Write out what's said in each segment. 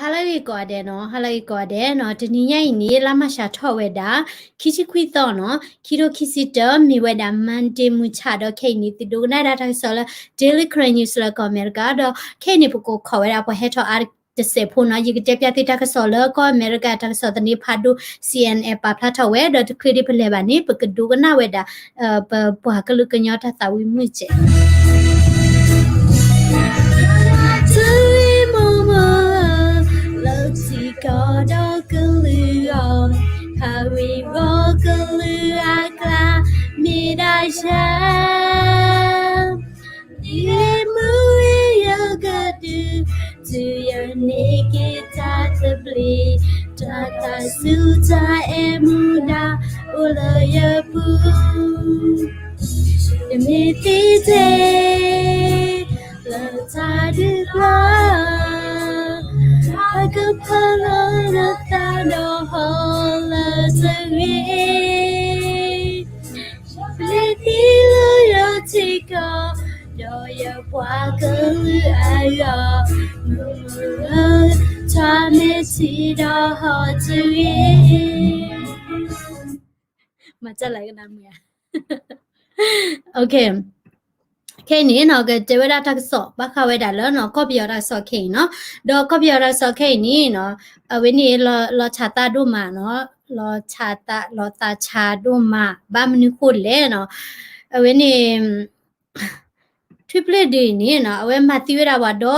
halai ko de no halai ko de no tniya ni lama sha thaweda kichi khwi to no kiro kisita mi weda mante mu cha do khe ni ti do na da ta so la daily current news la ko america do khe ni ko khaweda po he tho ar จะพูดนะยิ่งจะพิจารณาสอเลก็อเมริกาทางสอตนี้พัดดู CNN ปะพลาดเอาไว้เดี๋ยวคลิปที่เป็นแบบนี้ปกติดูกันหน้าเวดาปะก็ลึกกันยอดถ้าตาวิมุจเจก็ดอกกลือฮาวิวกลืออากาไม่ได้ใช้ดีมือยกดูจะยังนิกิตาตบลีตาตาสุจาเอมูดาอุลยปูมีตีเจละตาดึกลาก็พาเราตาโดฮอลาจะวีเลยที่เราอยากที่ก็โดยอยากว่าก็ลืออายอมือทำให้ที่เราหอจะวีมาจะอะไรกันนะเมียโอเคแค่นี้เนาะก็จะเวลาทักษะบ้าเข้าไว้ได้แล้วเนาะก็เบียร์ทักษะแค่เนาะดอกก็เบียร์ทักษะแค่นี้เนาะวันนี้เราชาตาดูมาเนาะเราตาชาดูมาบ้ามันนี่พูดเลยเนาะวันนี้ทริปเลดีนี่เนาะเอาไว้มาตีเวลาว่าดู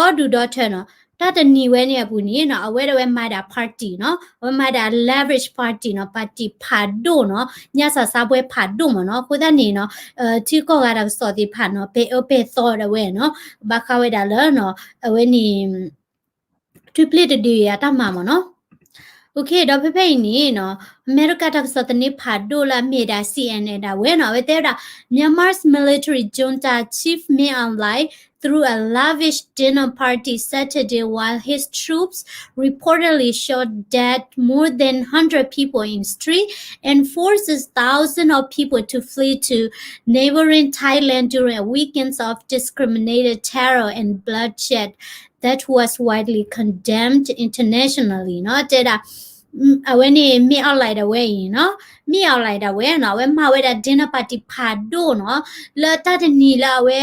เถอะเนาะถ้าจะนี่เว้เนี่ยปุ่นนี่เนาะเอาไว้มาดาปาร์ตี้เนาะเอาไว้มาดา lavish party เนาะปาร์ตี้ผาดูเนาะเนี่ยซาบวยผาดูมั้งเนาะคุณท่านนี่เนาะที่ก็การรักษาที่ผ่านเนาะเปต่อเอาไว้เนาะบ้าเข้าไว้ได้แล้วเนาะเอาไว้นี่ทริปเลดีอะตามมาเนาะโอเคดอกเพ่ๆนี่เนาะอเมริกาทักษะตนี้ผาดูละมีดา CNN ดาเว้เนาะเว้แต่ละ Myanmar's military junta chief Min Aung Hlaing threw a lavish dinner party Saturday while his troops reportedly shot dead more than 100 people in street and forces thousands of people to flee to neighboring Thailand during a weekend of discriminated terror and bloodshed that was widely condemned internationally เนาะเจดาเอาไว้นี่มีอะไรได้เว้ยเนาะมีอะไรได้เว้ยเนาะเว้มาเว้ดา dinner party พาดูเนาะแล้วถ้าจะนี่ละเว้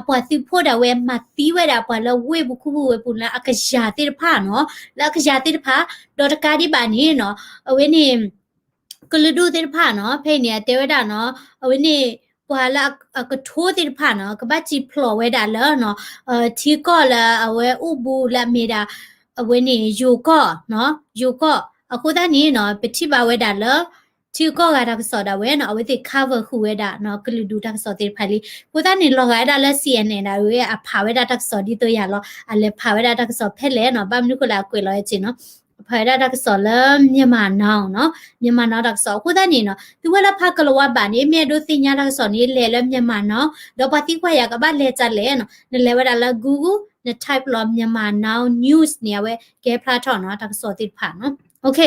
ปะติพูดเอาไว้มาตีไว้ดาปะแล้วเว้บุคุบุเว้ปุ่นละอากาศติดผ้าเนาะแล้วอากาศติดผ้าดอกการที่บ้านนี้เนาะเอาไว้นี่ก็ฤดูติดผ้าเนาะเพเนี่ยเตไว้ดาเนาะเอาไว้นี่ปะละก็โทษติดผ้าเนาะก็บัดจิพลอไว้ดาแล้วเนาะที่ก็ละเอาไว้อุบูละมีดาเอาไว้นี่อยู่ก็เนาะอยู่ก็အခုတည်းนี่เนาะปฏิบัติไว้ได้แล้วที่ก็การทักษะได้เว้เนาะเอาไว้ติด cover คู่ไว้ได้เนาะก็เลยดูทักษะติดพาลีกูตานี่ลองไว้ได้แล้ว CNN ได้เว้อ่ะพาไว้ได้ทักษะที่ตัวอย่างเนาะอะไรพาไว้ได้ทักษะเพชรเลยเนาะบ้านนี่ก็แล้วคุยแล้วจริงเนาะพาไว้ได้ทักษะแล้วမြန်မာနောင်เนาะမြန်မာနောင်ทักษะกูตานี่เนาะที่ว่าละพากลัวบ้านนี่แม่ดูสิญาทักษะนี่เลยแล้วမြန်မာနောင်ดอกปฏิกว่าอยากกับบ้านเลยจัดเลยเนาะนั่นเลยว่าได้แล้ว Google ใน type ลอมမြန်မာနောင် news เนี่ยเว้แกพลาดเนาะทักษะติดผ่านเนาะโอเค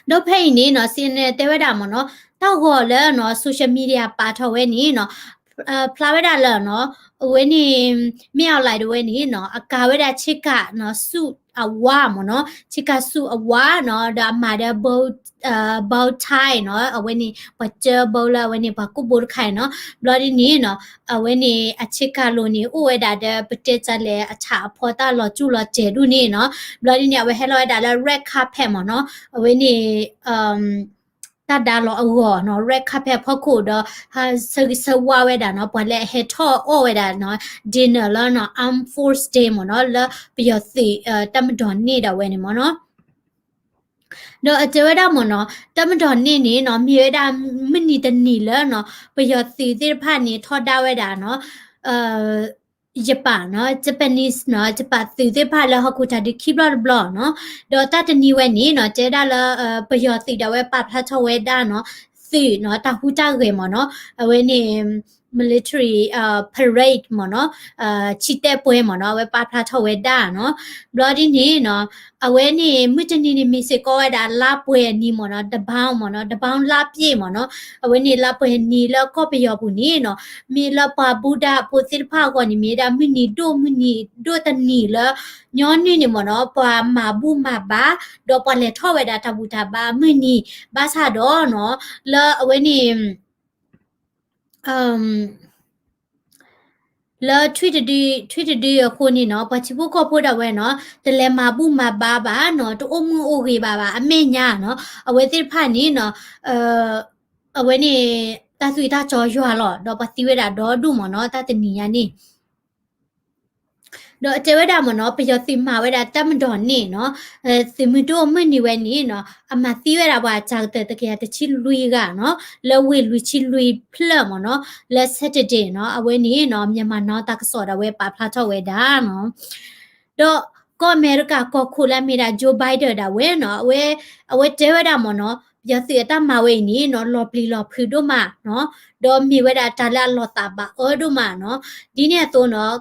ดอกเพลงนี้เนาะซีเนเตวดามเนาะต้าก็แล้วเนาะโซเชียลมีเดียปาทเวนี่เนาะพลาเวดาแล้วเนาะเวนี่ไม่เอาอะไรด้วยนี่เนาะอากาเวดาชิกะเนาะสุอาวามเนาะชิกะสุอาวาเนาะดามาดาโบไทเนาะเอาไว้นี่ปัจเจอโบลาเวนี่ปากุบุรไข่เนาะบลอดีนี่เนาะเอาไว้นี่อชิกาโลนี่อเวดาเดปเตจัเลอฉาพอตาลอจูลอเจดูนี่เนาะบลอดีนี่เอาไว้ให้ลอยดาแล้วแรกคาแพมเนาะเอาไว้นี่ตาดาลอเอาเนาะแรกคาแพพ่อคูดฮะสวาเวดาเนาะปอเลเฮทอโอเวดาเนาะดินเนอร์แล้วเนาะอัมฟอร์สเดย์เนาะแล้วปยอสิตามดอนนี่ดาเวนี่เนาะเนาะเจอได้หมดเนาะแต่มันตอนนี้นี่เนาะมีเวลาไม่นี่แต่นี่แล้วเนาะประโยชน์สีที่ผ่านนี้ทอดได้ไว้ได้เนาะญี่ปุ่นเนาะญี่ปุ่นเนาะญี่ปุ่นสีที่ผ่านแล้วเขาคุยถึงคลิปแล้วบล็อกเนาะเดี๋ยวถ้าจะนี่วันนี้เนาะเจอได้แล้วประโยชน์สีเดี๋ยวไว้ปรับถ้าชอบไว้ได้เนาะสีเนาะตาหูจ้าเกมเนาะเอาไว้นี่ military parade မနော်ချီတဲ့ပွဲမနော်ဝဲပါဖလာထော်ဝဲဒါနော် bloody နေနော်အဝဲနေမြစ်တနီနေမီစကောဝဲဒါလာပွဲနီမနော်တပေါင်းမနော်တပေါင်းလာပြေမနော်အဝဲနေလာပွဲနီလကော့ပယောဘူးနေနော်မီလပါဘူဒါပိုစစ်ဖာကောနီမီဒါမီနီဒိုတနီလညောနေနေမနော်ပါမာဘူးမာဘာဒေါ်ပလက်ထော်ဝဲဒါတဘူတာဘာမီနီဘာသာတော့နော်လာအဝဲနေလာtweetခုနေနော်ပချိဖို့ကဖို့တော့ဝဲနော်တလဲမာဘူးမာဘာဘာနော်တူအမှုအိုကေပါအမေညာနော်အဝဲတိဖာနေနော်အဝဲနေတာဆွေတာကြောရွာလောတော့ပတိဝဲတာတော့ဒုမနော်တတနီယာနေတော့အတဲဝဲတာမနော်ပယောစီမာဝဲတာတမတော်နေနော်စီမတိုမနေဝဲနေနော်အမသီးဝဲတာဘာချောက်တဲ့တကယ်တချီလူကနော်လဝဲလူချီလူဖလမနော်လက်ဆက်တဲ့နော်အဝဲနေနော်မြန်မာနော်တကစောတာဝဲပါဖလာချောက်ဝဲတာနော်တော့ကောအမေရိကကောခုလာမီတာဂျိုဘိုင်ဒန်တာဝဲနော်အဝဲတဲဝဲတာမနော်ပြစီတမဝဲနေနော်လော်ပလီလော်ဖူတို့မနော်တော့မီဝဲတာတလာလော်တာပါအော်တို့မနော်ဒီနေ့တော့နော်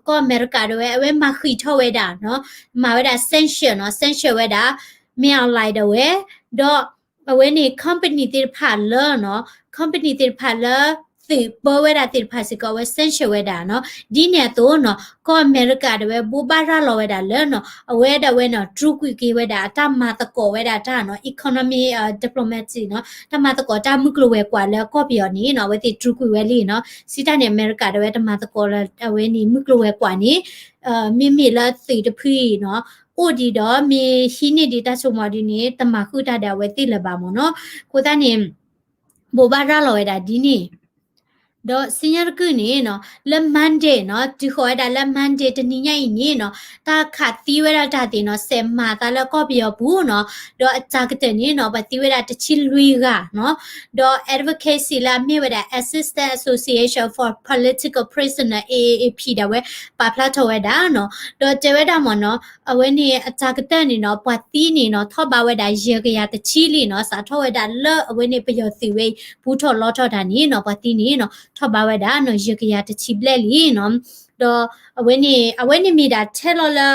ကောအမေရိကတော့ဝဲမခိထောဝဲတာနော်မဝဲတာဆန်ရှယ်နော်ဆန်ရှယ်ဝဲတာမြောင်လိုက်တော့ဝဲတော့အဝဲနေ company တိဖာလောနော် company တိဖာလောစီပေါ်ဝဲတာတိဖာစီကောဝဲဆန်ရှယ်ဝဲတာနော်ဒီနေ့တော့နော်ကောအမေရိကတော့ဘူဘာရာလောဝဲတာလဲနော်အဝဲတာဝဲနော် true quick ဝဲတာတမတကောဝဲတာဒါနော် economy diplomacy နော်တမတကောတမှုကလဝဲကွာလဲကောပြောနေနော်ဝဲတိ true quick ဝဲလီနော်စီတာနေအမေရိကတော့ဝဲတမတကောအဝဲနေမှုကလဝဲကွာနေမိလာစီတဖီနော်အိုဒီတော့မေရှိနေတချုံမဒီနေတမခုတာတဲ့ဝဲတိလပါမနော်ကိုတနေဘူဘာရာလောဝဲတာဒီနေတော့စင်ရကုနေနော်လက်မန်ဒေနော်ဒီခေါ်ရတာလက်မန်ဒေတနိညာနေနော်တာခတ်သီဝရတာတင်နော်ဆယ်မာတာလည်းကော့ပြောဘူးနော်တော့အကြကတဲ့နေနော်ဗသီဝရတချီလွီကနော်တော့ advocacy လာမြေဝရ assistant association for political prisoner AAP တဲ့ဝဲပါဖလာထော်ဝဲတာနော်တော့ကျဝဲတာမနော်အဝဲနေအကြကတဲ့နေနော်ဗသီနေနော်ထော့ပါဝဲတာရေကရတချီလီနော်စာထော်ဝဲတာလောအဝဲနေပယောစီဝဲဘူးထော်လောထော်တာနေနော်ဗသီနေနော်ထော့ပါဝဲတာနော်ရေကရတချီပလက်လီနော်တော့အဝဲနေမိတာထဲလော်လာ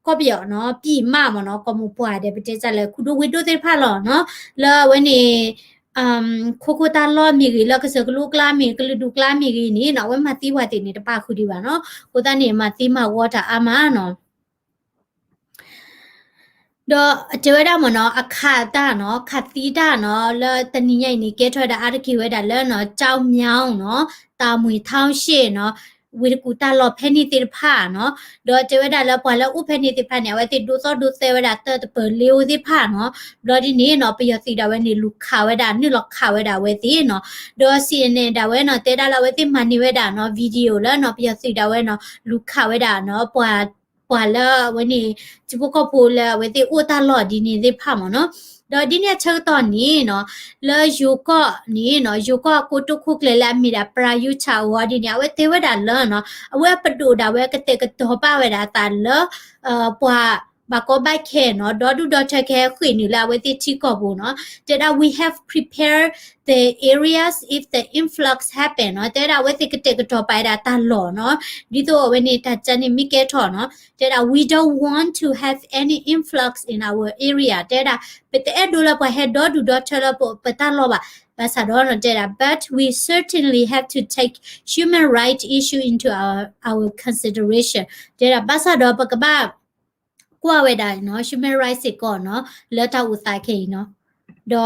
ကောပြောနော်ပြည်မမနော်ကောမပွားတယ်ပတိစလဲခုတို့ဝိတိုသေးဖာလောနော်လာဝဲနေခိုတာလောမီရီလကစကလူကလာမီကလူဒူကလာမီရီနီနော်ဝဲမတိဝတိနေတပါခုဒီပါနော်ကိုတနေမတိမဝါတာအမနော်တော့ကျဝဒမနော်အခါတာနော်ခတ်တီတာနော်လဲတနိညိုင်နေကဲထွက်တာအားတကိဝဲတာလဲနော်ကြောင်မြောင်းနော်တာမွေထောင်းရှေနော်ဝီကူတာလောဖဲနီတိဖာနော်တော့ကျဝဒလဲပွာလဲဥဖဲနီတိဖာနေဝဲတိဒူစောဒူဆဲဝဒတပလီဝတိဖာနော်ဘလော်ဒီနေနော်ပယစီတာဝဲနေလူခါဝဲတာနိလောခါဝဲတာဝဲတိနော်တော့စီနေတာဝဲနော်တဲတာလာဝဲတိမနီဝဲတာနော်ဗီဒီယိုလဲနော်ပယစီတာဝဲနော်လူခါဝဲတာနော်ပွာလာဝဲနေจิบุก็พูละเวติอุตาลอดีนี่สิพามเนาะတော့ဒီနေ့ချက်တော့နေနော်လေယူကောနေနော်ယူကောကိုတုခုကလေလာမီတာပရာယူချာဝဒီနေအဝဲတေဝဒါလောနော်အဝဲပတူဒါဝဲကတဲ့ကတော့ပါဝဲတာတာလောပွာဘာကောဘိုက်ခဲနော်ဒေါ်ဒူဒေါ်ချက်ခဲခွေနေလာဝဲတိချီကောဘူးနော်တဲ့ we have prepared the areas if the influx happen နော်တဲ့ဝဲတိကတဲ့ကတော့ပါတာတာလောနော်ဒီတော့ဝဲနေတာချန်နေမိကဲထော်နော်တဲ့ we don't want to have any influx in our area တဲ့แต่ดูละพอ head door do dot ละพอปะตาลอba Basador data but we certainly have to take human rights issue into our consideration data Basador ปะกะบะกว่าเวดาเนาะ human rights ก่อนเนาะแล้วถ้าอุตสาหเคเนาะดอ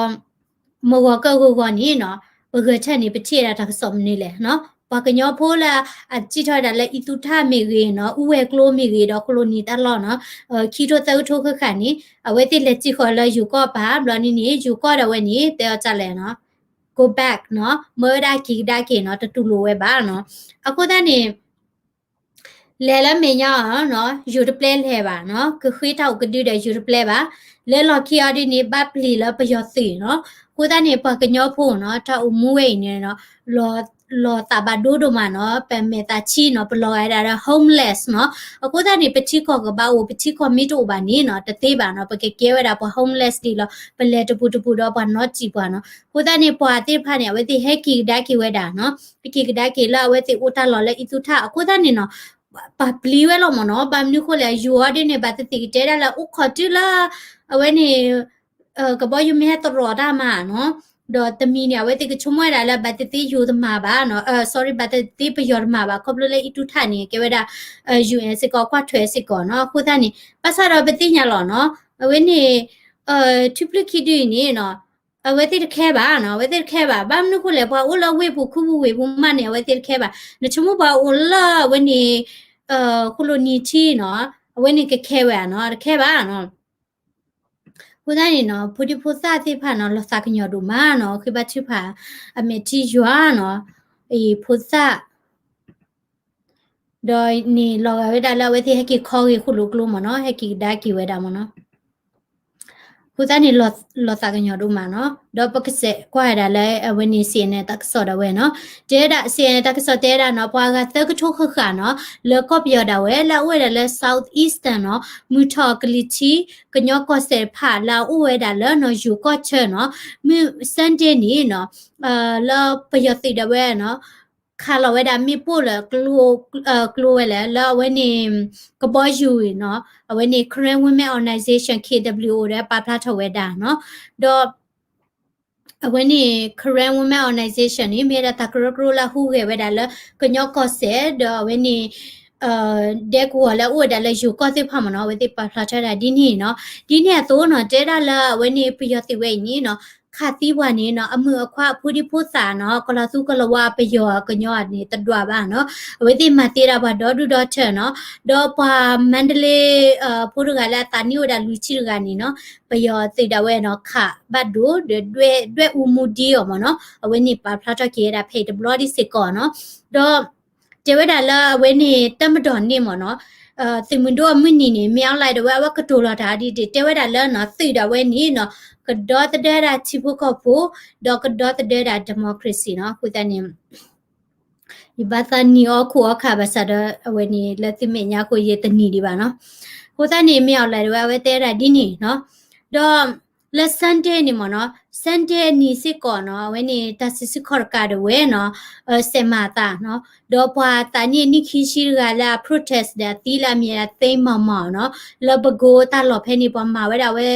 มวก็ก็นี่เนาะบกแช่นี่ประเทศอะทักสมนี่แหละเนาะปากญอโพละอะจิทอดาละอีตุทาเมเกเนาะอุเวกโลเมเกดอกโคโลนีตะลอเนาะคีโตเตอุโทคขันนี่အဝဲတိလက်ကြည့်ခေါ်လဲယူကောပါဘလနီနီယူကောတဲ့ဝဲနီတဲကြလဲနော် go back နော်မေဒါကီဒါကီနော်တူလိုဝဲပါနော်အခုတည်းနေ လဲလဲမေညာနော်ယူရပလဲလဲပါနော်ကခွေးတောက်ကဒူတဲ့ယူရပလဲပါလဲလော်ခီယာဒီနေဘပ်လီလပယောစီနော်ကိုသားနေပကညောဖို့နော်တာအမူဝိနေနော်လောတာဘဒိုဒိုမနော်ပမေတာချီနော်ပလောရတာ homeless နော်ကိုသားနေပချိခောကဘာဝပချိခောမီတိုဘာနေနော်တသေးပါနော်ပကကဲဝတာပ homeless ဒီလောပလဲတပူတပူတော့ဘာနော်ကြည့်ပါနော်ကိုသားနေပွာတိဖာနေဝတိဟက်ကီဒကီဝတာနော်ပကီကဒကီလာဝတိဥတာလော်လဲဣသူထကိုသားနေနော်ပါပလီဝဲလို့မနော်ဘာမျိုးခိုလေယူရတဲ့နေပါတတိတဲလာဥခတူလာအဝဲနေကဘောယူမဲတော်ရတာမှာနော်တော့တမီနေဝဲတိကချုံမရလာဘာတတိယူသမှာပါနော်sorry ဘာတတိပယောမှာပါခေါပလလေအတူထနေကဲဝဲတာUN စကောခွတ်ထွဲစကောနော်ခုသားနေပတ်စတော့ပတိညာလောနော်အဝဲနေduplicate နေနော်အဝဲတိခဲပါနော်ဝဲတိခဲပါဘာမနုခုလေဘာဦးလဝေဘူးခုဘူးဝေဘူးမနေဝဲတိခဲပါနချမဘာဦးလာဝဲနေခုလိုနီချီနော်အဝဲနေကခဲဝဲနော်ခဲပါနော်ခုသားနေနော်ဖူဒီဖူစာတိဖာနော်လစာကညောဒူမာနော်ခိဘချဖာအမေတီယွာနော်အေဖူစာဒိုနီလောဝဲဒါလဝဲတိဟက်ကီခေါ်ရီခုလိုကလိုမနော်ဟက်ကီဒါကီဝဲဒါမနော်ခုသားနေလောစာကညောဒူမာနော်ဒေါ်ပကစက်ကွာဒါလဲဝနီစီနေတက်ဆော်ဒဝဲနော်တဲဒါစီနေတက်ဆော်တဲဒါနော်ပွားကသက်ကထုတ်ခခနော်လောကော့ပြော်ဒါဝဲလာဝဲဒါလဲ south eastern နော်မူထော်ကလီချီကညောကော့ဆယ်ဖာလာဥဝဲဒါလဲနော်ယူကော့ချဲနော်မူစန်တေနီနော်လာပယောတိဒဝဲနော်ခါလဝဲဒါမိပို့လကလိုဝဲလဲလာဝဲနေကဘောယူနော်ဝဲနေ Korean Women Organization KWO တဲ့ပါဖလာထဝဲဒါနော်တော့when Korean Women Organization ni mera takro la hu ge we da la knyo ko se do when ni de ko la o da la yu ko se pha ma no we ti pa pha cha da di ni no di ni to no te da la when ni pyo ti we ni no ခါတိဝါနေနော်အမှုအခွဖူဒီဖူစာနော်ကလာစုကလဝပယောကညောအနေတတွာပါနော်ဝိတိမတေရာဘာဒေါ်ဒူဒေါ်ချနော်ဒေါ်ပါမန္တလေးဖူရကလာတာနီဝဒါလူချီကနေနော်ပယောစိတ်တဝဲနော်ခဘတ်ဒူတွေဥမူဒီယောမနော်အဝိနိပါဖလာတကေရာဖေတဘလော်ဒီစစ်ကောနော်ဒေါ်เจวดาละเวนี่ตะมดอนนี่หมอเนาะสิมุนโดมึนี่นี่เมียวไล่ดว่ากะโตลาดาดิเตวดาละเนาะสิดาเวนี่เนาะกะดอตะเดราชิบุกอฟูดอกะดอตะเดราเดโมคราซีเนาะคุตานี่อีบาตานีอคูอคาบาซาดเวนี่ละติเมญาကိုเยตนีดิบาเนาะคุตานี่เมียวไล่ดว่าเวเตราดินี่เนาะดอละซันเดนี่หมอเนาะซันเดนี่สิก่อนเนาะเวนี่ตาสิสิขอรกาดเวเนาะเซมาตาเนาะဒေါ်ပွာတန်နီခိရှိရလာ protest တဲ့တီလာမြေသိမမနော်လဘဂိုတာလော်ဖဲနေပေါ်မှာဝဲတာဝဲ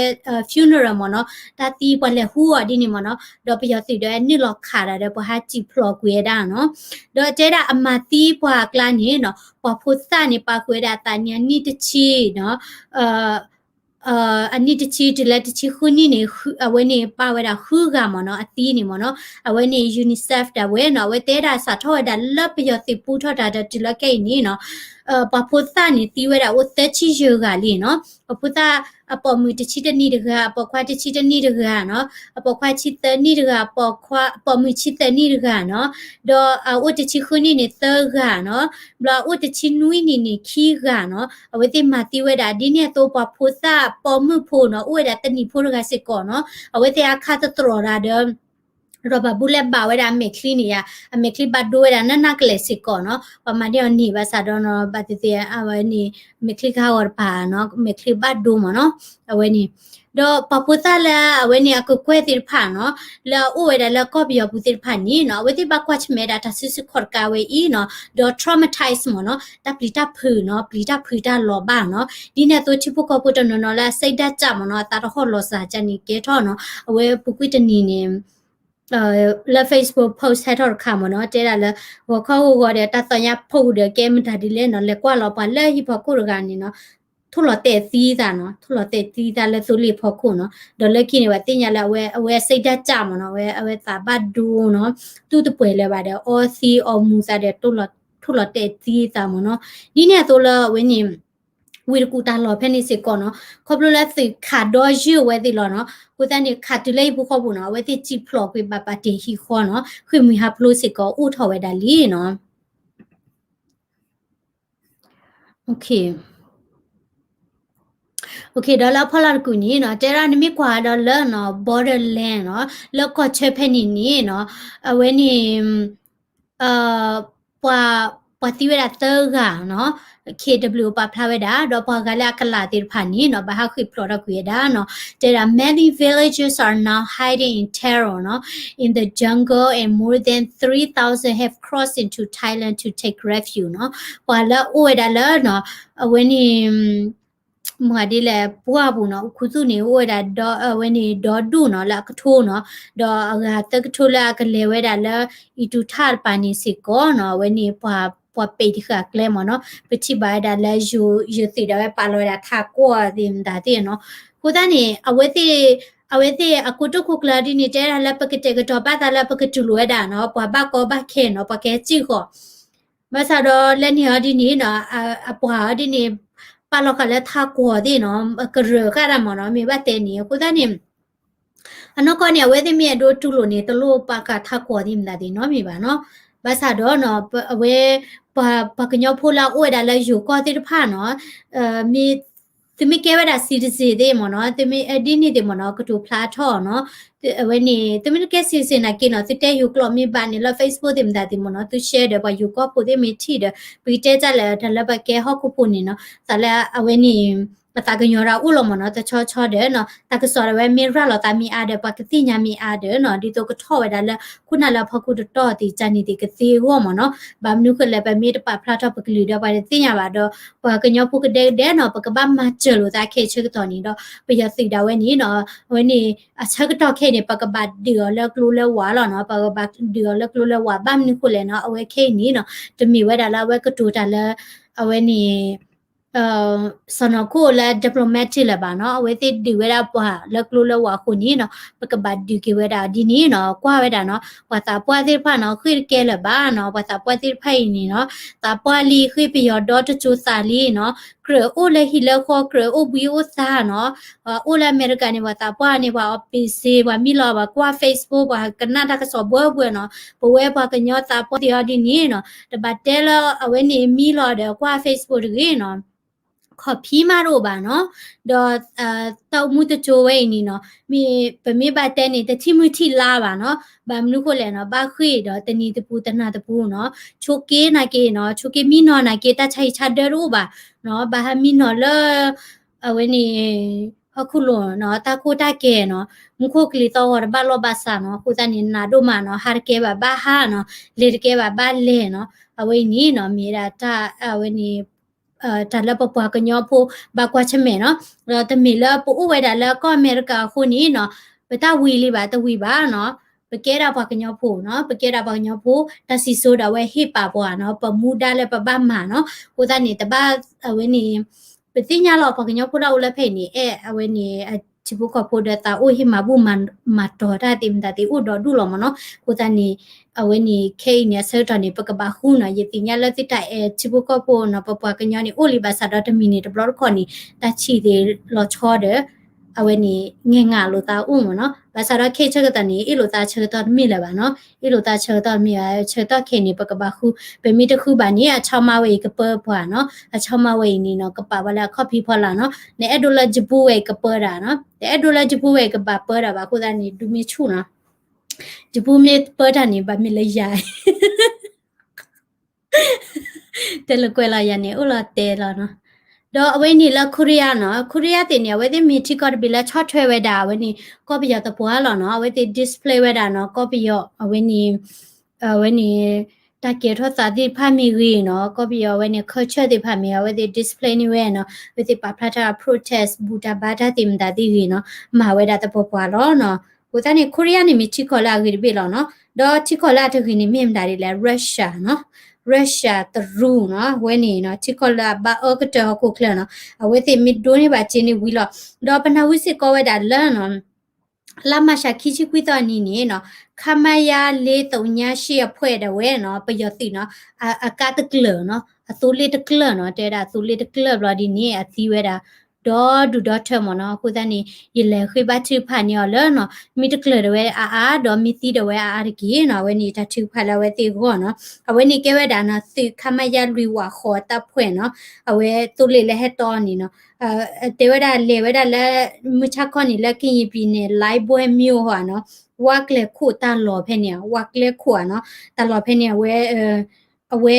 funeral မနော်တာတီပေါ်လေဟူအဒီနေမနော်ဒေါ်ပယောစီတဲ့နိလောခါရတဲ့ပဟာချီဖလော်ကွေတာနော်ဒေါ်ကျဲတာအမတီပွာကလာနေနော်ပဖုစနေပါကွေတာတန်နီတချီနော်อันนี้ตะชีตะละตะชีคุนี่นี่အဝဲနေပါဝဲတာခူကမနော်အတီးနေမနော်အဝဲနေ UNICEF တာဝဲနော်ဝဲတဲတာစာထောတာလပ်ပယောစီပူထောတာတလကိနေနော်ပပုသနေတီးဝဲတာဝသက်ချီယောကလေးနော်ပပုသအပေါ်မူတချီတနီတကအပေါ်ခွာတချီတနီတကနော်အပေါ်ခွာချီတနီတကပေါ်ခွာပေါ်မူချီတနီတကနော်ဒေါ်အဝတချီခုနီနေသကနော်ဘလာဝတချီနွီနီနေခီကနော်အဝတိမတီဝဲတာဒီနေ့တော့ပပုသပေါ်မူဖို့နော်ဥဝဲတာတနီဖို့ကစစ်ကောနော်အဝတိအခါတတော်ရာဒေါ်ရဘဘူလက်ဘာဝဲတာမေခလီနီယာအမေခလီဘတ်ဒိုဝဲတာနနကလက်စစ်ကောနော်ပမာဒီယနီဘာစာဒေါ်နော်ဘတ်တီအဝဲနီမေခလီခါဝရပါနော်မေခလီဘတ်ဒိုမနော်အဝဲနီတော့ပပူတာလာအဝဲနီအကကွဲတိဖာနော်လာဥဝဲတာလာကော့ဘီယပူတိဖာနီနော်ဝဲတိဘကွာချမဲတာတဆစ်ခေါ်ကာဝဲဤနော်တော့ traumatize မနော်တပလီတာဖူနော်ပလီတာဖူတာလောဘာနော်ဒီနေ့တော့ချိပုကောပုတနော်လာစိတ်တကြမနော်တာတော့ဟောလောစာချနီကေထောနော်အဝဲပုကွိတနီနေလာ Facebook post ให้ทอดข่าวเนาะเจ๊ละละหัวข้อหัวเดี๋ยวตัดตอนยาพูดเดี๋ยวเกมมันทัดดิเล่นเนาะเลยกว่าเราไปเล่ฮิปฮอปกูกันนี่เนาะทุลอเตซีตาเนาะทุลอเตซีตาเลยสุริพอกูเนาะเดี๋ยวเลยกินว่าติญาละเวစိတ်ဓာတ်ကြမเนาะเวตาบัดดูเนาะတူတပွဲလဲပါတယ် OC อมูซาเดทุลอเตซีตาเนาะဒီเนี่ยตัวละเวนี่ဝီကူတာလော်ဖဲနေစစ်ကောနော်ခေါပလိုလက်စီခါဒေါ်ယူဝဲတိလောနော်ကိုတန်ဒီခါတူလေးဘူးခေါဘူးနော်ဝဲတိချီဖလော်ခွေပပတီဟီခေါနော်ခွေမီဟာဖလိုစစ်ကောဥထော်ဝဲတာလီနော် okay okay တော့လာဖလာကူနီနော်တဲရနိမိကွာတော့လဲနော် borderland နော်လောက်ကောချက်ဖက်နီနီနော်အဝဲနီပွာပွာတိဝရတောကနော် KW ပါဖလာဝဲတာတော့ပွာကလာကလာတိဖာနီနော်ဘာခိ product ကွေတာနော်တဲရ many villages are now hiding in terror နော် in the jungle and more than 3,000 have crossed into Thailand to take refuge နော်ပွာလာအိုဝဲတာလဲနော်အဝဲနီမဒီလေပွားဘူးနော်ခုစုနေဝဲတာတော့ဝဲနေဒေါ်ဒူနော်လာကထိုးနော်ဒေါ်အကတကထိုးလာကလေဝဲတာလာဤတူထားပါနေစီကောနော်ဝဲနေပွားပွားပေတခကလဲမနော်ပချိပါဒါလာယူစီတော့ပါလောတာထားကောဒီဒါတဲ့နော်ခုတန်းနေအဝဲသေးအခုတခုကလာဒီနေတဲ့လာပကတဲ့ကတော့ပါတာလာပကတူလွဲတာနော်ပွားဘကောဘခဲနော်ပကဲကြည့်ကောမဆာတော့လက်နေဒီနေနော်အပွားဒီနေပါလောကလည်းထားကောဒီနော်ကရကရမနော်မြေဘတဲ့နေခုတန်းနေအနောကနေဝဲသိမြေတို့တူလို့နေတလို့ပါကထားကောဒီမလားဒီနော်မြေပါနော်ဘာသာတော့နော်အဝဲပကညောဖိုလာအိုဒါလည်းယူကောတိတဖာနော်မြေတမီကဲဝဒါစီစီတဲ့မနော်တမီအဒီနေတဲ့မနော်ကတူဖလာထော်နော်ဝဲနေတမီကဲစီစီနာကိနော်တတဲယူကလောမီဘာနေလော Facebook တင်ဒါတိမနော်သူ share တယ်ဘာယူကောပိုတဲ့မီတီတယ်ပြီးတဲကြလဲတလဘကဲဟောက်ခုပုန်နေနော်တလဲအဝဲနေပတာကညောရာဥလောမနော်တချောချောတယ်နော်တကစောရဝဲမီရလောတာမီအားတယ်ပကတိညာမီအားတယ်နော်ဒီတော့ကထောဝဲဒါလဲခုနလာဖခုတော့တီချန်နီတီကစီဟောမနော်ဘာမနုကလည်းပဲမီတပဖလာတော့ပကလူတော့ပါတယ်တင်ရပါတော့ပကညောပုကတဲ့နော်ပကဘာမချလို့တာခေချကတော်နီတော့ပယစီတာဝဲနီနော်ဝဲနီအချက်တော့ခေနေပကဘာဒီရောလကလူလဲဝါလောနော်ပကဘာဒီရောလကလူလဲဝါဘာမနုကလည်းနော်အဝဲခေနီနော်တမီဝဲဒါလာဝဲကတူတာလဲအဝဲနီစနကိုလာ diplomatic လာပါနော်အဝဲတိဒီဝဲတာပွားလကလူလဝါခုနီနော်ပကဘာဒီကေဝဲတာဒီနီနော်ကွာဝဲတာနော်ပွာတာပွားတိဖာနော်ခိကဲလာပါနော်ပွာတာပွားတိဖိုင်နီနော်တာပွားလီခိပယောဒေါ်တချူစာလီနော်ကရအိုလေဟီလခေါကရအိုဘီအိုစာနော်အိုလာအမေရိကန်နေပွာတာပွားနေပွာပီစီပွာမီလာပွာကွာ Facebook ပွာကနာတာကစောဘွဲနော်ဘဝဲပွာကညောတာပွာတီဒီနီနော်တပတ်တဲလအဝဲနေမီလာတယ်ကွာ Facebook ရေနော်ขอพี่มาโรบาเนาะดอเต้ามูตะโจไว้นี่เนาะมีปะมีบาแต่นี่ตะที่มือที่ลาบาเนาะบามนุโคแลเนาะบาคุยดอตะนีตะปูตะนาตะปูเนาะโชเกนาเกเนาะโชเกมีนอนาเกตะไชชาเดรูบาเนาะบาฮามีนอเลเอาไว้นี่พอคุโลเนาะตาโคตาเกเนาะมุโคกลิตอวรบาโลบาซาเนาะคูตานี่นาโดมาเนาะฮาร์เกบาบาฮาเนาะเลรเกบาบาเลเนาะเอาไว้นี่เนาะมีราตาเอาไว้นี่တာလပပွားကညောဖို့ဘာကွာချမဲနော်တော့တမီလပို့ဝဲတာလကောအမေရိကခုနီနော်ပတဝီလေးပါတဝီပါနော်ပကဲတာပွားကညောဖို့နော်ပကဲတာပွားကညောဖို့တစီဆိုတာဝဲဟိပါပွားနော်ပမူဒါလည်းပပမာနော်ဟိုတနေတပါအဝဲနေပတိညာလောပွားကညောဖို့တော့လည်းဖိနေအဝဲနေချစ်ဖို့ကဖို့ဒတာအိုဟိမဘူးမတော်တာတင်တာတီဥတော်ဒူလောမနော်ဟိုတနေအဝဲနေခေနေဆယ်တနေပကဘာခုနာယတိညာလက်တိတိုင်ချစ်ဖို့ကဖို့နော်ပပကညောနေအိုလီဘာဆာဒတမီနေတဘလော့ခေါ်နေတချီသေးလောချောတယ်အဝဲနေငငါလို့တာဥမနော်ဘာဆာဒခေချက်ကတနေအလိုတာချက်တော့မိလဲပါနော်အလိုတာချက်တော့မိရချက်တော့ခေနေပကဘာခုပမီတခုပါနေအချောင်းမဝေကပပွားနော်အချောင်းမဝေနေနော်ကပဝလာကော်ဖီဖော်လာနော်နေအဒိုလာဂျပူဝေကပရာနော်တဲ့အဒိုလာဂျပူဝေကပပရာပါခုတနေဒူမီချူနော်ဂျပူမြေပတာနေပါမိလေရိုင်တဲလကွဲလာရနေဥလာတဲလာနော်တော့အဝဲနေလာကိုရီးယားနော်ကိုရီးယားတင်နေဝဲတဲ့မီတီကော့ဘီလာချော့ထွဲဝဲတာဝဲနေကော့ပီရတပွားလောနော်အဝဲတဲ့ display ဝဲတာနော်ကော့ပီရအဝဲနေတကယ်တော့သာတိဖတ်မိကြီးနော်ကော့ပီရဝဲနေ culture တိဖတ်မိဝဲတဲ့ display နေဝဲနော်ဝဲတဲ့ပါဖလာတာ protest ဘူတာဘာတာတင်တာတိကြီးနော်မဝဲတာတပွားလောနော်ကိုတနေကိုရီးယားနေမီတီခေါ်လာကြီးပြီလောနော်တော့တီခေါ်လာတခင်းနေမြင်တာလေရုရှားနော်ရုရှားတရူနော်ဝဲနေနော်တီခေါ်လာဘာအော်ကတောကိုခလနော်အဝဲတိမီဒိုနေပါချင်းနေဝီလောတော့ပနာဝိစစ်ကောဝဲတာလန်နော်လာမရှာခီချီကွီတော်နီနေနော်ခမယာ438ဖွဲ့တဲ့ဝဲနော်ပယောတိနော်အကတကလနော်အသူလေးတကလနော်တဲတာသူလေးတကလဘလဒီနေအသီးဝဲတာ do doctor mo no ku da ni yile khi ba chu pha ni lo no mi de kle de we a do mi ti de we a de ki no we ni ta chu pha la we ti ko no a we ni ke we da na si kha ma ya lui wa kho ta phwe no a we tu le le he to ni no te we da le we da le mu cha ko ni le kin yi pi ne lai bwe myo ho no wa kle khu ta lo phe ni wa kle khu no ta lo phe ni we a we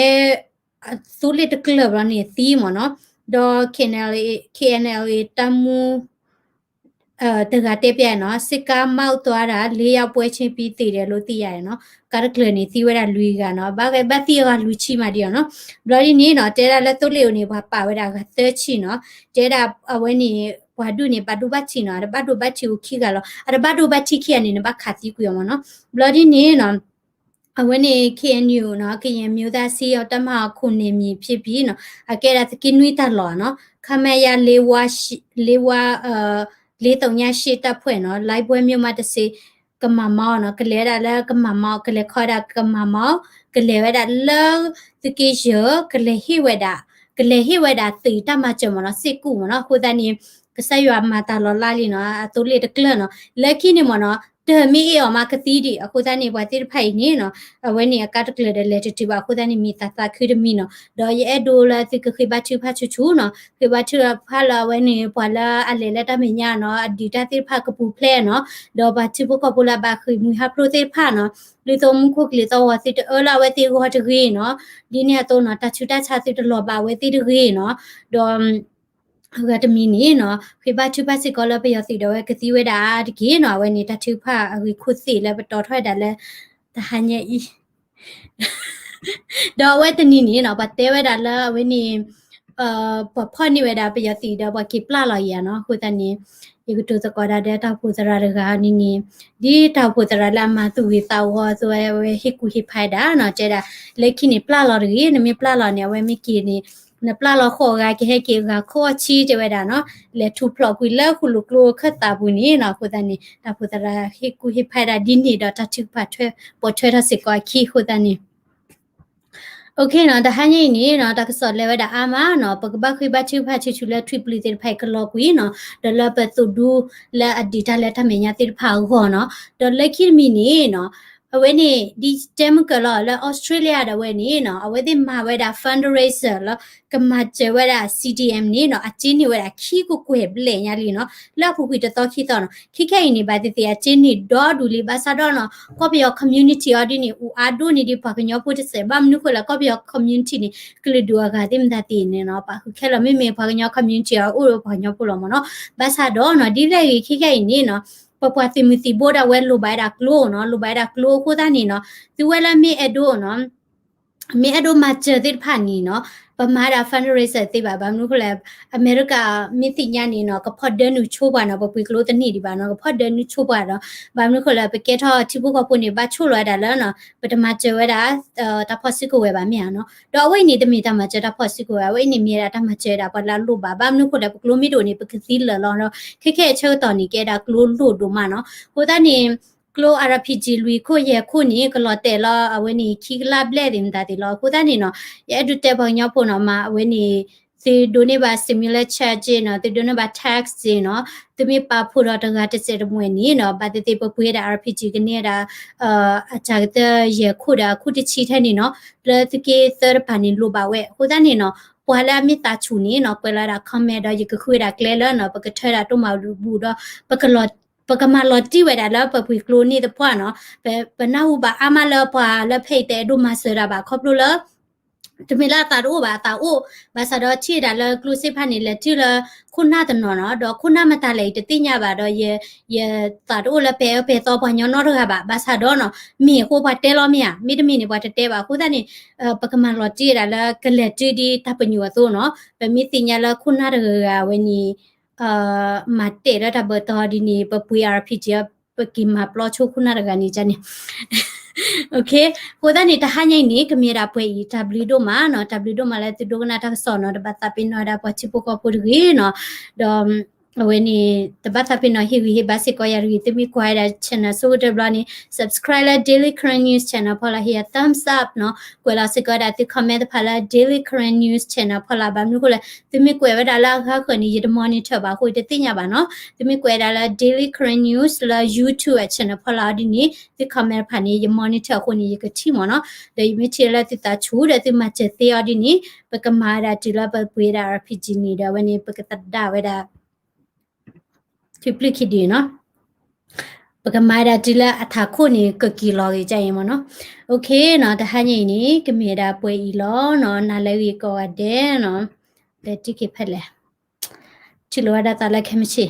tu le de kle ba ni ti mo no do KNLA တမှုတကတဲ့ပြနော်စစ်ကားမောက်သွားတာ၄ယောက်ပွဲချင်းပြီးတည်တယ်လို့သိရတယ်နော်ကားကလနေသီဝရလူကနော်ဘာကဘတ်တီကလူချီမတီနော်ဘလော်ဒီနေနော်တဲရလက်တုတ်လေးကိုနေပါဝဲတာကသဲချီနော်တဲတာအဝဲနေဘာဒုနေဘတ်ဒုဘတ်ချီနော်ဘတ်ဒုဘတ်ချီကိုခိကလောဘတ်ဒုဘတ်ချီခိအနေနဲ့ဘခါတီကူရမနော်ဘလော်ဒီနေနော်အဝနေ KNU နော်ကရင်မျိုးသားစီရောက်တမခုနေမီဖြစ်ပြီးနော်အကဲရသကိနွိတလောနော်ခမဲရလေးဝါလေးတုံညာရှိတပ်ဖွဲ့နော်လိုက်ပွဲမြို့မှာတစေကမမောနော်ကလဲရလဲကမမောကလဲခေါ်တာကမမောကလဲဝဒလောသကိရကလဲဟိဝဒကလဲဟိဝဒတီတမချမနော်စစ်ကူမနော်ခုတနီကဆယွာမာတာလောလာလီနော်အတူလေးတကလနော်လက်ခိနေမနော်တမီအော်မာကတိဒီအခုတနီဘဝတိဖိုင်နေနော်အဝဲနေအကတ်ကလတဲ့လက်တီပါအခုတနီမီတာတာခိဒမီနော်ဒေါ်ရဲ့ဒိုလာတိကခိဘချူဖချူချူနော်ခိဘချူဖလာဝဲနေပွာလာအလေလက်တမညာနော်အဒီတာတိဖကပူဖလဲနော်ဒေါ်ဘချူပကပူလာဘခိမူဟာပရိုတေဖာနော်လူသုံးခုကလေးတော့ဝစီတအလာဝဲတိကိုဟတခေနော်ဒီနေတော့နော်တချူတချာစီတလောပါဝဲတိတခေနော်ဒေါ်ကတမီနီနော်ခေဘချူပစစ်ကောလပယစီတော့ကတိဝဲတာတကေနော်ဝဲနေတချူဖအခုခုစီလဲတော်ထွက်တယ်လဲတဟညေဤတော့ဝဲတနီနီနော်ဗတဲဝဲတာလဲဝဲနေဖော်နေဝဲတာပယစီတော့ဘကိပလာလာရနော်ခုတနီဒီကတူစကောဒါတဲ့တာပူစရာတကနီနီဒီတာပူစရာလာမသူဝေတာဝဆိုဝဲဟိကူဟိဖိုင်တာနော်ကျဲတာလက်ခိနေပလာလာရီနမီပလာလာနေဝဲမီကီနေနပလာလခေါ်ကကေကေကခေါ်ချီတဲ့ဝဲတာနော်လေထူဖလော့ကွေလက်ခုလုကလိုခတ်တာဘူးနီနော်ခုတန်နေတာပူတရာဟိကူဟိဖိုင်တာဒီနေတော့တတိပတ်ထွဲပေါ်ထွဲရစစ်ကွာခီခုတန်နေโอเคเนาะตะหันยินี่เนาะตะกสอดเลวดาอามาเนาะปกบักခိဘချူဖချူချူလဲထရီပလီတေဖိုက်ကလောကွီเนาะဒလပတူဒူလဲအဒီတာလဲထမညာတေဖာခေါ်เนาะဒလက်ခိမီနီเนาะအဝဲနေဒီတဲမကလောလဲဩစတြေးလျတဲ့ဝဲနေနော်အဝဲဒီမှာဝဲတာ fundraiser လကမချဝဲတာ CDM နေနော်အချင်းနေဝဲတာခီကိုကိုဘလေညာလီနော်လက်ဖူဖီတတော်ခီတော့နော်ခိခဲနေပါတဲ့တဲ့အချင်းနေဒေါ်ဒူလီဘာသာတော့နော်ကော့ပီယော community အဒီနေဦးအာဒိုနေဒီပကညောပုတ်စေဘမ်နုခလာကော့ပီယော community နေကလီဒူကတိမဒတီနေနော်ပါခဲလမေမေပကညော community အဦးရောပကညောပုလောမနော်ဘာသာတော့နော်ဒီလေခိခဲနေနော်ပပတိမစီဘောဒါဝဲလိုဘိုင်ဒါကလိုနော်လိုဘိုင်ဒါကလိုကိုတာနေနော်သူဝဲလာမေအဒိုနော်မေအဒိုမချတဲ့ဖာနီနော်ပမာဒါ fundraiser တိပါဘာမလို့ခလဲအမေရိကမိတိညာနေနော်ကဖော့ဒန်နူချိုးပါနော်ပပီကလိုတနေဒီပါနော်ကဖော့ဒန်နူချိုးပါတော့ဘာမလို့ခလဲပကက်ထောတိပုကပုနေပါချိုးလွားတာလဲနော်ပထမကျဝဲတာတဖော့စစ်ကိုဝဲပါမြန်နော်တော့ဝိနေတမီတမကျတဖော့စစ်ကိုဝဲနေမြေတာတမကျတာပလာလို့ပါဘာမလို့ခလဲပကလိုမီတိုနေပကစီလလောနော်ခဲခဲချောတော်နေကဲတာကလိုလို့ဒိုမနော်ဟိုတနေကလို RPG လူခုရခုနေကလောတဲလာအဝနေခီကလာဘလက်တင်တာတီလောကိုတနေနော်ရဲ့ဒုတဲဘောညောဖို့နော်မအဝနေစီဒိုနေပါ similar charge နော်တီဒိုနေပါ tax နော်တမီပါဖို့တော့တကတစေတမွေနေနော်ဘာတေပပွေးတာ RPG ကနေတာအချာတဲ့ရခုတာခုတချီထဲနေနော် plus ကေ third ပါနေလို့ပါဝဲကိုတနေနော်ပွာလာမီတာချူနေနော်ပွာလာတာ comment တော့ရကခွေတာကလဲလောနော်ပကထဲတာတော့မဘူးတော့ပကလောပကမလော်တီဝဲတာလပပူကလိုနီတပွားနော်ပနာဟုပါအမလပွာလဖိတ်တဲ့ဒုမဆရာပါခေါပလိုလတမီလာတာတော့ပါတာအိုဘာသာတော့ချီတာလကလူစစ်ဖာနေလေတီလခုနာတနော်နော်တော့ခုနာမတလေတတိညာပါတော့ယေတာတော့လပဲတော့ဘာညောနော်တော့ပါဘာသာတော့နော်မြေကိုပါတဲလို့မြမိတမီနေပါတဲပါခုတနေပကမလော်တီတာလကလက်တီဒီတပညူသောနော်ဗမီတိညာလခုနာရဝနီမတဲရတာဘတော်ဒီနေပပူ RPG ပကိမပလောချိုခုနာရကနီချနေโอเคကိုဒနီတဟညိနေကမြေရာပွဲ W တို့မှာနော် W တို့မှာလည်းသူတို့ကနာတာဆောနော်တပတ်တာပင်နော်ဒါပချိပိုကပူရီနော်တော့ when the batapino he basic ya ri mi kwai channel so the brani subscribe la daily current news channel pala here thumbs up no kwela sikada ti comment pala daily current news channel pala ba mi ko la mi kwai da la kha ko ni the monitor ba ko te tinya ba no mi kwai da la daily current news la YouTube channel pala di ni ti comment phani monitor ko ni ka ti mo no the mi ti la ti ta chu de ti ma che ti ya di ni pa ka ma da ti la pa pwe da RPG ni da when ni pa ka ta da we da duplicate ดีเนาะปกมาดาจิละอัฐาโคนี่กะกีลอกี่ใจมั้งเนาะโอเคเนาะตะหะนี่นี่กะเมดาป่วยอีลอเนาะนาเลวีก็ว่าเดเนาะเดติกิเพลชิโลวาดาตาละเคมชิ